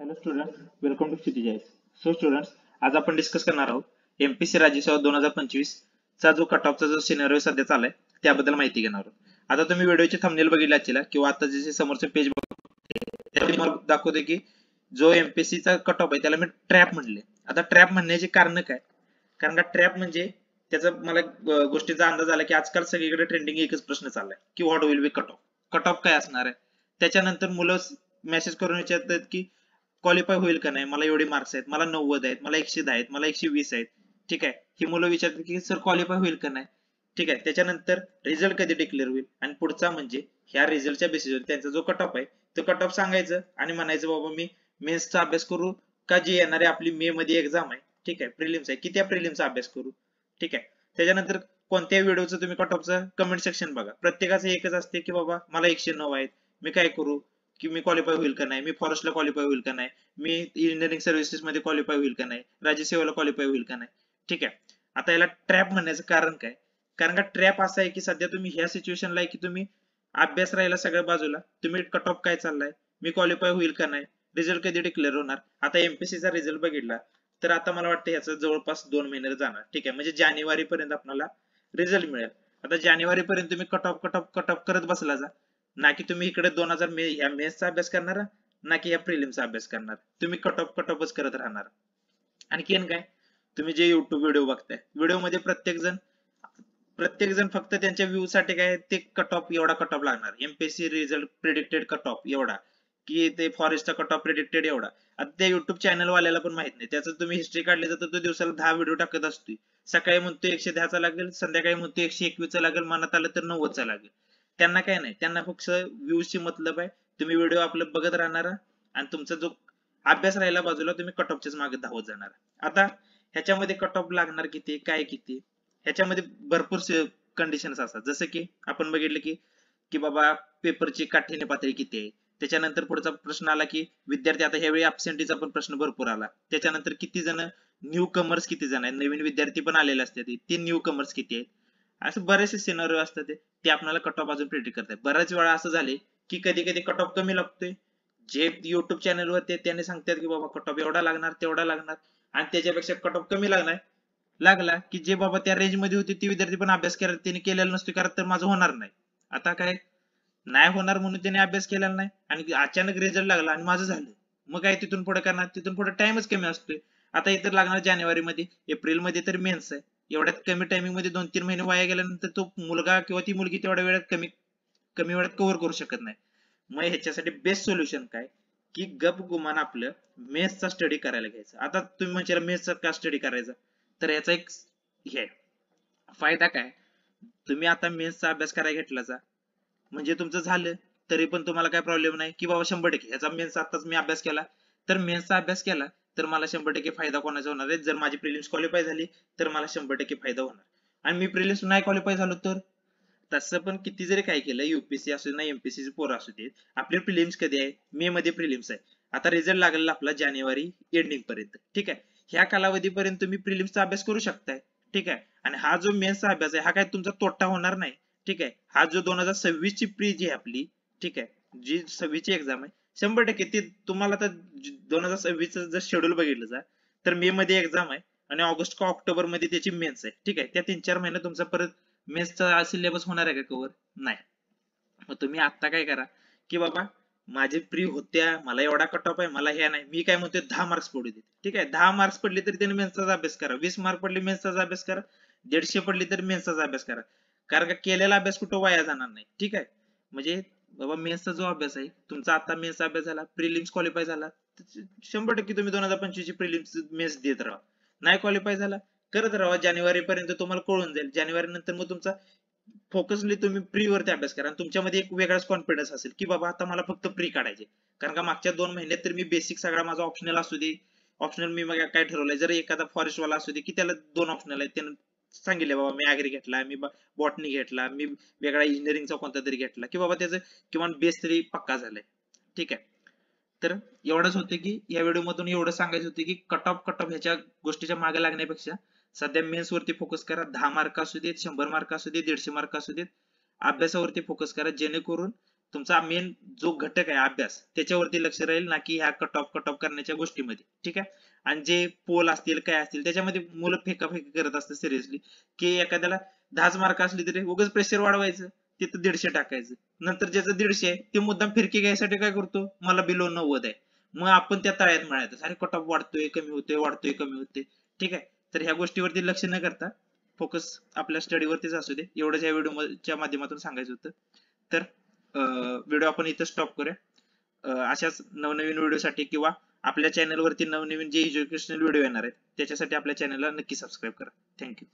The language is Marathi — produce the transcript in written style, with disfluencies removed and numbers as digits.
Hello students, welcome to Kshitij. So students, आज आपण डिस्कस करणार आहोत एमपीसी राज्यसेवा 2025 चा जो कट ऑफचा जो सिनेरिओ सध्या चालू आहे त्याबद्दल माहिती घेणार आहोत. आता तुम्ही व्हिडिओचे थंबनेल बघितले असतील किंवा आता जे समोरचे पेज बघतो दाखवते की जो एमपीसी चा कट ऑफ आहे त्याला मी ट्रॅप म्हणले. आता ट्रॅप म्हणण्याचे कारण काय? कारण का ट्रॅप म्हणजे त्याचा मला गोष्टीचा अंदाज आला की आजकाल सगळीकडे ट्रेंडिंग एकच प्रश्न चाललाय की what will be cut off. Cut off काय असणार आहे? त्याच्यानंतर मुलं मेसेज करून विचारतात की क्वालिफाय होईल का नाही, मला एवढे मार्क्स आहेत, मला 90 आहेत, मला 110 आहेत, मला 120 आहेत. ठीक आहे, ही मुलं विचारतात की सर क्वालिफाय होईल का नाही. ठीक आहे, त्याच्यानंतर रिझल्ट कधी डिक्लेअर होईल आणि पुढचा म्हणजे ह्या रिझल्टच्या बेसिसवर त्यांचा जो कट ऑफ आहे तो कट ऑफ सांगायचं आणि म्हणायचं बाबा मी मेन्सचा अभ्यास करू का जी येणारी आपली मे मध्ये एक्झाम आहे, ठीक आहे, प्रिलिम्स आहे की त्या प्रिलिम्सचा अभ्यास करू. ठीक आहे, त्याच्यानंतर कोणत्या व्हिडिओचं तुम्ही कट ऑफचं कमेंट सेक्शन बघा. प्रत्येकाचं एकच असते की बाबा मला 109 आहेत, मी काय करू, की मी क्वालिफाय होईल का नाही, मी फॉरेस्टला क्वालिफाय होईल का नाही, मी इंजिनिअरिंग सर्व्हिसेस मध्ये क्वालिफाय होईल का नाही, राज्यसेवेला क्वालिफाय होईल का नाही. ठीक आहे, आता याला ट्रॅप म्हणण्याचं कारण काय? कारण का ट्रॅप असा आहे की सध्या तुम्ही ह्या सिच्युएशनला आहे की तुम्ही अभ्यास राहिला सगळ्या बाजूला, तुम्ही कट ऑफ काय चाललाय, मी क्वालिफाय होईल का नाही, रिझल्ट कधी डिक्लेअर होणार. आता एमपीसीचा रिझल्ट बघितला तर आता मला वाटतं ह्याचं जवळपास 2 महिने जाणार. ठीक आहे, म्हणजे जानेवारी पर्यंत आपल्याला रिझल्ट मिळेल. आता जानेवारी पर्यंत तुम्ही कट ऑफ करत बसला जा ना, की तुम्ही इकडे 2000 ह्या मेन्सचा अभ्यास करणार ना की ह्या प्रिलिम्सचा अभ्यास करणार. तुम्ही कट ऑफच करत राहणार. आणखीन काय, तुम्ही जे युट्यूब व्हिडिओ बघताय, व्हिडिओ मध्ये प्रत्येक जण फक्त त्यांच्या व्ह्यू साठी काय ते कट ऑफ एवढा कट ऑफ लागणार, MPSC result predicted cut off एवढा, की ते फॉरेस्टचा कट ऑफ प्रेडिक्टेड एवढा. आता त्या युट्यूब चॅनल वाल्याला पण माहित नाही, त्याचं तुम्ही हिस्ट्री काढली तर तो दिवसाला 10 व्हिडिओ टाकत असतोय. सकाळी म्हणतो 110 चा लागेल, संध्याकाळी म्हणतो 121 चा लागेल, मनात आलं तर 90 चा लागेल. त्यांना काय नाही, त्यांना फक्त व्ह्यूजची मतलब आहे. तुम्ही व्हिडिओ आपलं बघत राहणार आणि तुमचा जो अभ्यास राहिला बाजूला, तुम्ही कट ऑफच्याच मागे धावत जाणार. आता ह्याच्यामध्ये कट ऑफ लागणार किती, काय किती, ह्याच्यामध्ये भरपूर कंडिशन्स असतात. जसं की आपण बघितलं की की बाबा पेपरची काठिण्य पातळी किती आहे. त्याच्यानंतर पुढचा प्रश्न आला की विद्यार्थी, आता ह्यावेळी अब्सेंटीचा पण प्रश्न भरपूर आला. त्याच्यानंतर किती जण न्यू कमर्स किती जण आहेत, नवीन विद्यार्थी पण आलेले असतात, ते न्यू कमर्स किती आहेत. असं बरेचसे सिनारिओ असतात ते आपल्याला कट ऑफ अजून प्रिडिक्ट करतात. बऱ्याच वेळा असं झाले की कधी कधी कट ऑफ कमी लागतोय, जे युट्यूब चॅनल वर त्यांनी सांगतात की बाबा कट ऑफ एवढा लागणार तेवढा लागणार, आणि त्याच्यापेक्षा कट ऑफ कमी लागला की जे बाबा त्या रेंज मध्ये होते ते विद्यार्थी पण अभ्यास करत, त्यांनी केलेला नसतो कारण तर माझं होणार नाही. आता काय, नाही होणार म्हणून त्याने अभ्यास केलेला नाही आणि अचानक रिझल्ट लागला आणि माझं झालं, मग काय तिथून पुढे करणार, तिथून पुढे टाइमच कमी असतोय. आता इतर लागणार जानेवारी मध्ये, एप्रिल मध्ये तर मेन्स आहे. एवढ्यात कमी टायमिंग मध्ये 2-3 महिने वाया गेल्यानंतर तो मुलगा किंवा ती मुलगी तेवढ्या वेळात कमी कमी वेळात कव्हर करू शकत नाही. मग ह्याच्यासाठी बेस्ट सोल्युशन काय, की गप गुमान आपलं मेन्सचा स्टडी करायला घ्यायचा. आता तुम्ही म्हणजे मेन्सचा का स्टडी करायचा, तर याचा एक हे फायदा काय, तुम्ही आता मेन्सचा अभ्यास करायला घेतलाचा म्हणजे तुमचं झालं तरी पण तुम्हाला काय प्रॉब्लेम नाही की बाबा 100% ह्याचा मेन्स आताच मी अभ्यास केला, तर मेन्सचा अभ्यास केला तर मला 100% फायदा कोणाचा होणार आहे, जर माझी प्रिलिम्स क्वालिफाय झाली तर मला 100% फायदा होणार. आणि मी प्रिलिम्स नाही क्वालिफाय झालो तर तसं पण किती जरी काय केलं, युपीएससी असू ना एमपीएससी पोरं असू देत, आपली प्रिलिम्स कधी आहे, मे मध्ये प्रिलिम्स आहे. आता रिझल्ट लागलेला आपला जानेवारी एंडिंग पर्यंत. ठीक आहे, ह्या कालावधीपर्यंत तुम्ही प्रिलिम्सचा अभ्यास करू शकताय. ठीक आहे, आणि हा जो मेन्सचा अभ्यास आहे हा काय तुमचा तोटा होणार नाही. ठीक आहे, हा जो 2026 ची प्री जी आहे आपली, ठीक आहे, जी 26 ची एक्झाम आहे, 100% ती तुम्हाला तर 2026 जर शेड्यूल बघितलं जा तर मे मध्ये एक्झाम आहे आणि ऑगस्ट का ऑक्टोबर मध्ये त्याची मेन्स आहे. ठीक आहे, त्या 3-4 महिने तुमचा परत मेन्सचा सिलेबस होणार आहे का कव्हर, नाही. मग तुम्ही आता काय करा की बाबा माझी प्री होत्या, मला एवढा कट ऑफ आहे, मला हे नाही, मी काय म्हणतोय 10 मार्क्स पडू देत. ठीक आहे, 10 मार्क्स पडले तरी त्याने मेन्सचा अभ्यास करा, 20 मार्क पडले मेन्सचा अभ्यास करा, 150 पडली तर मेन्सचा अभ्यास करा. कारण का केलेला अभ्यास कुठं वाया जाणार नाही. ठीक आहे, म्हणजे बाबा मेन्सचा जो अभ्यास आहे तुमचा, आता मेन्सचा अभ्यास झाला, प्रिलिम्स क्वालिफाय झाला, 100% तुम्ही 2025 ची प्रिलिम्स मेन्स देत राहा. नाही क्वालिफाय झाला करत राहा, जानेवारी पर्यंत तुम्हाला कळून जाईल. जानेवारी नंतर मग तुमचा फोकसली तुम्ही प्री वरती अभ्यास करा आणि तुमच्यामध्ये एक वेगळाच कॉन्फिडन्स असेल की बाबा आता मला फक्त प्री काढायचे. कारण का मागच्या 2 महिन्यात तर मी बेसिक सगळा माझा ऑप्शनल असू दे, ऑप्शनल मी मग काय ठरवलंय, जर एखादा फॉरेस्ट वाला असू दे की त्याला 2 ऑप्शनल आहेत, त्यानं सांगितले बाबा मी ऍग्री घेतला, मी बॉटनी घेतला, मी वेगळा इंजिनिअरिंगचा कोणता तरी घेतला की बाबा त्याचं किमान बेस तरी पक्का झालाय. ठीक आहे, तर एवढंच होते की या व्हिडिओ मधून एवढं सांगायचं होते की कट ऑफ ह्याच्या गोष्टीच्या मागे लागण्यापेक्षा सध्या मेन्स वरती फोकस करा. 10 मार्क असू देत, 100 मार्क असू देत, 150 मार्क असू देत, अभ्यासावरती फोकस करा जेणेकरून तुमचा मेन जो घटक आहे अभ्यास त्याच्यावरती लक्ष राहील, ना की ह्या कट ऑफ करण्याच्या गोष्टीमध्ये. ठीक आहे. आणि जे पोल असतील काय असतील त्याच्यामध्ये मुलं फेकाफेकी करत असतात सिरियसली, की एखाद्याला 10 मार्क असले तरी उगाच प्रेशर वाढवायचं, तिथं 150 टाकायचं. नंतर ज्याचं 150 आहे ते मुद्दाम फिरकी घ्यायसाठी काय करतो, मला बिलो 90 आहे, मग आपण त्या तळ्यात मिळायचं, अरे कट ऑफ वाढतोय कमी होतोय वाढतोय कमी होतोय. ठीक आहे. तर ह्या गोष्टीवरती लक्ष न करता फोकस आपल्या स्टडीवरतीच असू दे, एवढंच या व्हिडिओच्या माध्यमातून सांगायचं होतं. तर व्हिडिओ आपण इथं स्टॉप करूया. अशाच नवनवीन व्हिडिओसाठी किंवा आपल्या चॅनलवरती नवनवीन जे एज्युकेशनल व्हिडिओ येणार आहेत त्याच्यासाठी आपल्या चॅनलला नक्की सबस्क्राईब करा. थँक्यू.